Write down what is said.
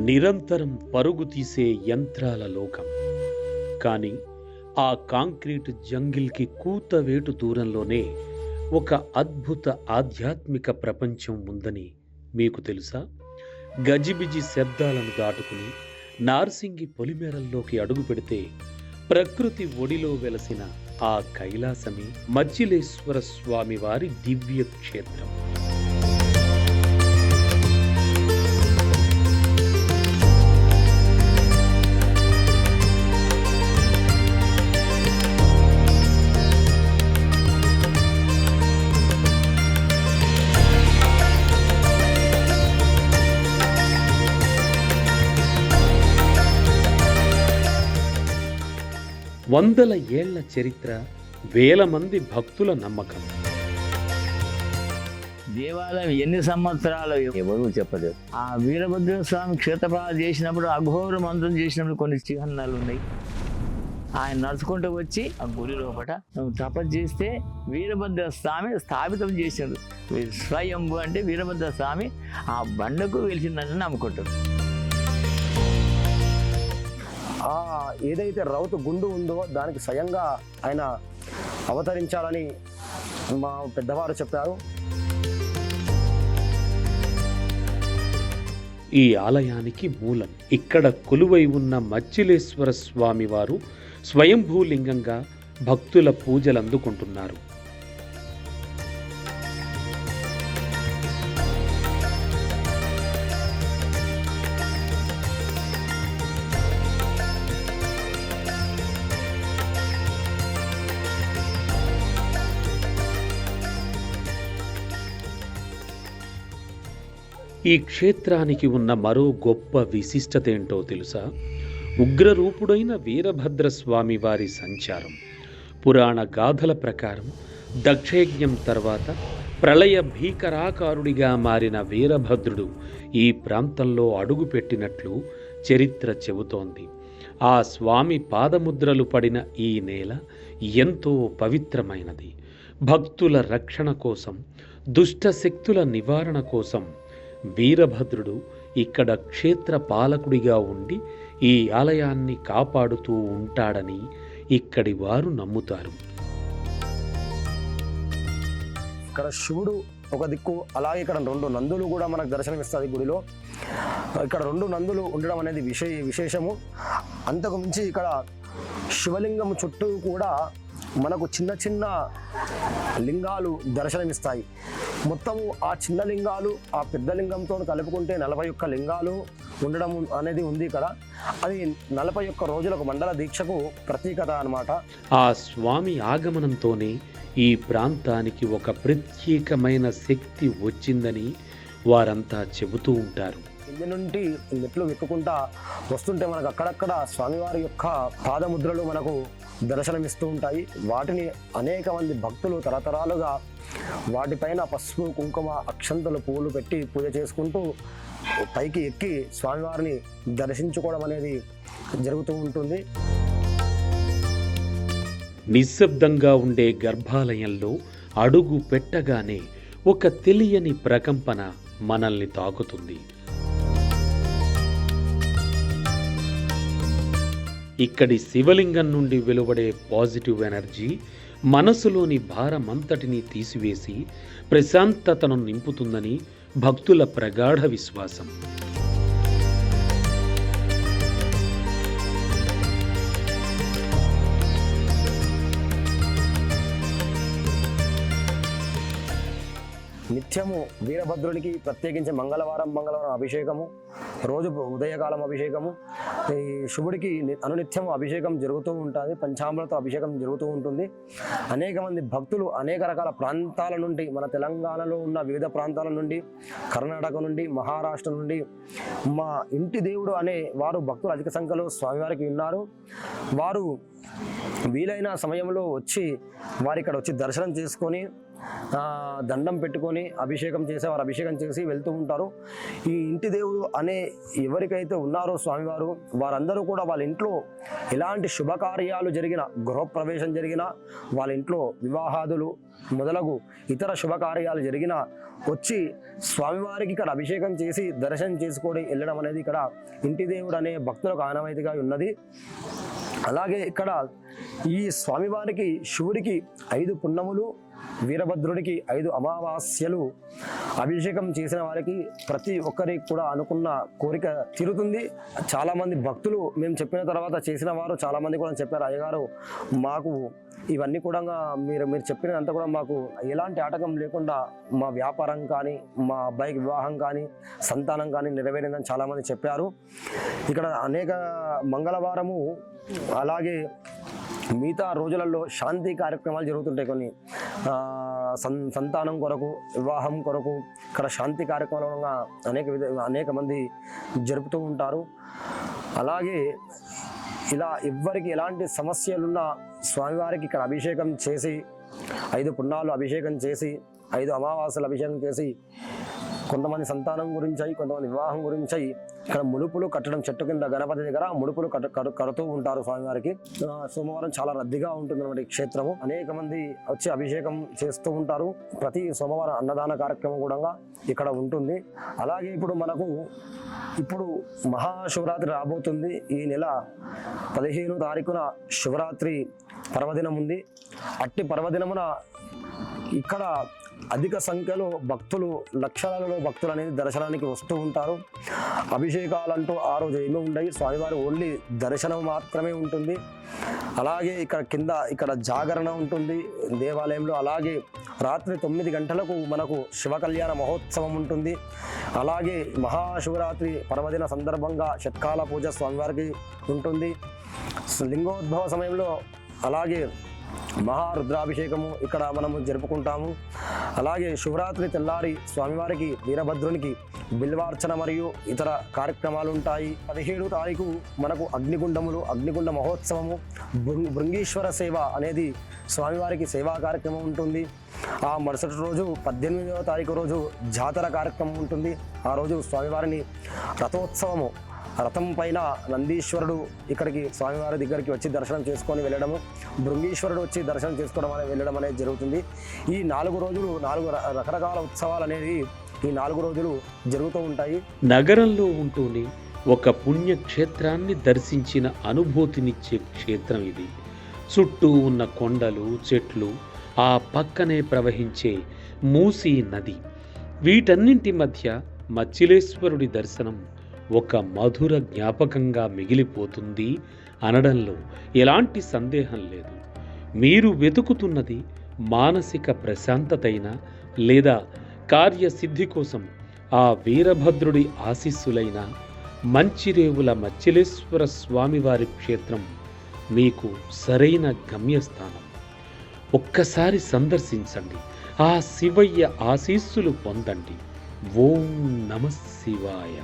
నిరంతరం పరుగు తీసే యంత్రాల లోకం. కానీ ఆ కాంక్రీట్ జంగిల్కి కూతవేటు దూరంలోనే ఒక అద్భుత ఆధ్యాత్మిక ప్రపంచం ఉందని మీకు తెలుసా? గజిబిజి శబ్దాలను దాటుకుని నార్సింగి పొలిమేరల్లోకి అడుగు పెడితే ప్రకృతి ఒడిలో వెలసిన ఆ కైలాసమే మచ్చిలేశ్వర స్వామి వారి దివ్య క్షేత్రం. వందల ఏళ్ల చరిత్ర, వేల మంది భక్తుల నమ్మకం. దేవాలయం ఎన్ని సంవత్సరాలు ఎవరు చెప్పలేదు. ఆ వీరభద్ర స్వామి క్షేత్రపాలన చేసినప్పుడు అఘోర మంత్రం చేసినప్పుడు కొన్ని చిహ్నాలు ఉన్నాయి. ఆయన నడుచుకుంటూ వచ్చి ఆ గుడి లోపల తపస్సు చేస్తే వీరభద్ర స్వామి స్థాపితం చేశారు. స్వయంభు అంటే వీరభద్ర స్వామి ఆ బండకు వెలిసిందని నమ్ముకుంటారు. ఏదైతే రౌతు గుండు ఉందో దానికి స్వయంగా ఆయన అవతరించాలని మా పెద్దవారు చెప్పారు. ఈ ఆలయానికి మూలం ఇక్కడ కొలువై ఉన్న మచ్చిలేశ్వర స్వామి వారు స్వయంభూలింగంగా భక్తుల పూజలు అందుకుంటున్నారు. ఈ క్షేత్రానికి ఉన్న మరో గొప్ప విశిష్టత ఏంటో తెలుసా? ఉగ్రరూపుడైన వీరభద్రస్వామి వారి సంచారం. పురాణ గాథల ప్రకారం దక్షయజ్ఞం తర్వాత ప్రళయ భీకరాకారుడిగా మారిన వీరభద్రుడు ఈ ప్రాంతంలో అడుగుపెట్టినట్లు చరిత్ర చెబుతోంది. ఆ స్వామి పాదముద్రలు పడిన ఈ నేల ఎంతో పవిత్రమైనది. భక్తుల రక్షణ కోసం, దుష్ట శక్తుల నివారణ కోసం వీరభద్రుడు ఇక్కడ క్షేత్ర పాలకుడిగా ఉండి ఈ ఆలయాన్ని కాపాడుతూ ఉంటాడని ఇక్కడి వారు నమ్ముతారు. ఇక్కడ శివుడు ఒక దిక్కు, అలాగే ఇక్కడ 2 నందులు కూడా మనకు దర్శనమిస్తుంది గుడిలో. ఇక్కడ 2 నందులు ఉండడం అనేది విశేషము. అంతకు మించి ఇక్కడ శివలింగం చుట్టూ కూడా మనకు చిన్న చిన్న లింగాలు దర్శనమిస్తాయి. మొత్తము ఆ చిన్న లింగాలు ఆ పెద్ద లింగంతో కలుపుకుంటే 41 లింగాలు ఉండడం అనేది ఉంది ఇక్కడ. అది 41 రోజులకు మండల దీక్షకు ప్రతీకత అన్నమాట. ఆ స్వామి ఆగమనంతోనే ఈ ప్రాంతానికి ఒక ప్రత్యేకమైన శక్తి వచ్చిందని వారంతా చెబుతూ ఉంటారు. కింది నుండి మెట్లు ఎక్కుకుంటా వస్తుంటే మనకు అక్కడక్కడ స్వామివారి యొక్క పాదముద్రలు మనకు దర్శనమిస్తూ ఉంటాయి. వాటిని అనేక మంది భక్తులు తరతరాలుగా వాటిపైన పసుపు, కుంకుమ, అక్షంతలు, పువ్వులు పెట్టి పూజ చేసుకుంటూ పైకి ఎక్కి స్వామివారిని దర్శించుకోవడం అనేది జరుగుతూ ఉంటుంది. నిశ్శబ్దంగా ఉండే గర్భాలయంలో అడుగు పెట్టగానే ఒక తెలియని ప్రకంపన మనల్ని తాకుతుంది. ఇక్కడి శివలింగం నుండి వెలువడే పాజిటివ్ ఎనర్జీ మనసులోని భారమంతటినీ తీసివేసి ప్రశాంతతను నింపుతుందని భక్తుల ప్రగాఢ విశ్వాసం. నిత్యము వీరభద్రుడికి ప్రత్యేకించి మంగళవారం అభిషేకము, రోజు ఉదయకాలం అభిషేకము, ఈ శివుడికి అనునిత్యము అభిషేకం జరుగుతూ ఉంటుంది. పంచామృత అభిషేకం జరుగుతూ ఉంటుంది. అనేక మంది భక్తులు అనేక రకాల ప్రాంతాల నుండి, మన తెలంగాణలో ఉన్న వివిధ ప్రాంతాల నుండి, కర్ణాటక నుండి, మహారాష్ట్ర నుండి, మా ఇంటి దేవుడు అనే వారు భక్తులు అధిక సంఖ్యలో స్వామివారికి ఉన్నారు. వారు వీలైన సమయంలో వచ్చి వారి ఇక్కడ వచ్చి దర్శనం చేసుకొని దండం పెట్టుకొని అభిషేకం చేసేవారు అభిషేకం చేసి వెళ్తూ ఉంటారు. ఈ ఇంటి దేవుడు అనే ఎవరికైతే ఉన్నారో స్వామివారు, వారందరూ కూడా వాళ్ళ ఇంట్లో ఎలాంటి శుభకార్యాలు జరిగినా, గృహప్రవేశం జరిగినా, వాళ్ళ ఇంట్లో వివాహాదులు మొదలగు ఇతర శుభకార్యాలు జరిగినా వచ్చి స్వామివారికి ఇక్కడ అభిషేకం చేసి దర్శనం చేసుకొని వెళ్ళడం అనేది ఇక్కడ ఇంటి దేవుడు అనే భక్తులకు ఆనవాయితీగా ఉన్నది. అలాగే ఇక్కడ ఈ స్వామివారికి శివుడికి 5 పున్నములు, వీరభద్రుడికి 5 అమావాస్యలు అభిషేకం చేసిన వారికి ప్రతి ఒక్కరికి కూడా అనుకున్న కోరిక తీరుతుంది. చాలామంది భక్తులు మేము చెప్పిన తర్వాత చేసిన వారు చాలామంది కూడా చెప్పారు, అయ్యగారు మాకు ఇవన్నీ కూడా మీరు చెప్పినంత కూడా మాకు ఎలాంటి ఆటంకం లేకుండా మా వ్యాపారం కానీ, మా అబ్బాయికి వివాహం కానీ, సంతానం కానీ నెరవేరిందని చాలామంది చెప్పారు. ఇక్కడ అనేక మంగళవారము అలాగే మిగతా రోజులలో శాంతి కార్యక్రమాలు జరుగుతుంటాయి. కొన్ని సంతానం కొరకు, వివాహం కొరకు ఇక్కడ శాంతి కార్యక్రమాలుగా అనేక మంది జరుపుతూ ఉంటారు. అలాగే ఇలా ఎవ్వరికి ఎలాంటి సమస్యలున్నా స్వామివారికి ఇక్కడ అభిషేకం చేసి 5 పున్నాలు అభిషేకం చేసి 5 అమావాస్యలు అభిషేకం చేసి కొంతమంది సంతానం గురించి, కొంతమంది వివాహం గురించి ఇక్కడ ముడుపులు కట్టడం, చెట్టు కింద గణపతి దగ్గర ముడుపులు కడుతూ ఉంటారు స్వామివారికి. సోమవారం చాలా రద్దీగా ఉంటుంది అన్నమాట ఈ క్షేత్రము. అనేక మంది వచ్చి అభిషేకం చేస్తూ ఉంటారు. ప్రతి సోమవారం అన్నదాన కార్యక్రమం కూడా ఇక్కడ ఉంటుంది. అలాగే ఇప్పుడు మహాశివరాత్రి రాబోతుంది. ఈ నెల 15వ తారీఖున శివరాత్రి పర్వదినం ఉంది. అట్టి పర్వదినమున ఇక్కడ అధిక సంఖ్యలో భక్తులు, లక్షలలో భక్తులు అనేది దర్శనానికి వస్తూ ఉంటారు. అభిషేకాలంటూ ఆ రోజు ఏమీ ఉండవు, స్వామివారి ఓన్లీ దర్శనం మాత్రమే ఉంటుంది. అలాగే ఇక్కడ జాగరణ ఉంటుంది దేవాలయంలో. అలాగే రాత్రి 9 గంటలకు మనకు శివ కళ్యాణ మహోత్సవం ఉంటుంది. అలాగే మహాశివరాత్రి పర్వదిన సందర్భంగా షట్కాల పూజ స్వామివారికి ఉంటుంది. లింగోద్భవ సమయంలో అలాగే మహారుద్రాభిషేకము ఇక్కడ మనము జరుపుకుంటాము. అలాగే శివరాత్రి తెల్లారి స్వామివారికి, వీరభద్రునికి బిల్వార్చన మరియు ఇతర కార్యక్రమాలు ఉంటాయి. 17వ తారీఖు మనకు అగ్నిగుండ మహోత్సవము, భృంగీశ్వర సేవ అనేది స్వామివారికి సేవా కార్యక్రమం ఉంటుంది. ఆ మరుసటి రోజు 18వ తారీఖు రోజు జాతర కార్యక్రమం ఉంటుంది. ఆ రోజు స్వామివారిని రథోత్సవము, రథం పైన నందీశ్వరుడు ఇక్కడికి స్వామివారి దగ్గరికి వచ్చి దర్శనం చేసుకొని వెళ్ళడము, భృంగీశ్వరుడు వచ్చి దర్శనం చేసుకోవడం వెళ్ళడం అనేది జరుగుతుంది. ఈ 4 రోజులు 4 రకరకాల ఉత్సవాలు అనేవి ఈ 4 రోజులు జరుగుతూ ఉంటాయి. నగరంలో ఉంటూనే ఒక పుణ్యక్షేత్రాన్ని దర్శించిన అనుభూతినిచ్చే క్షేత్రం ఇది. చుట్టూ ఉన్న కొండలు, చెట్లు, ఆ పక్కనే ప్రవహించే మూసీ నది, వీటన్నింటి మధ్య మచ్చిలేశ్వరుడి దర్శనం ఒక మధుర జ్ఞాపకంగా మిగిలిపోతుంది అనడంలో ఎలాంటి సందేహం లేదు. మీరు వెతుకుతున్నది మానసిక ప్రశాంతతైన లేదా కార్యసిద్ధి కోసం ఆ వీరభద్రుడి ఆశీస్సులైన మంచిరేవుల మచ్చిలేశ్వర స్వామివారి క్షేత్రం మీకు సరైన గమ్యస్థానం. ఒక్కసారి సందర్శించండి, ఆ శివయ్య ఆశీస్సులు పొందండి. ఓం నమః శివాయ.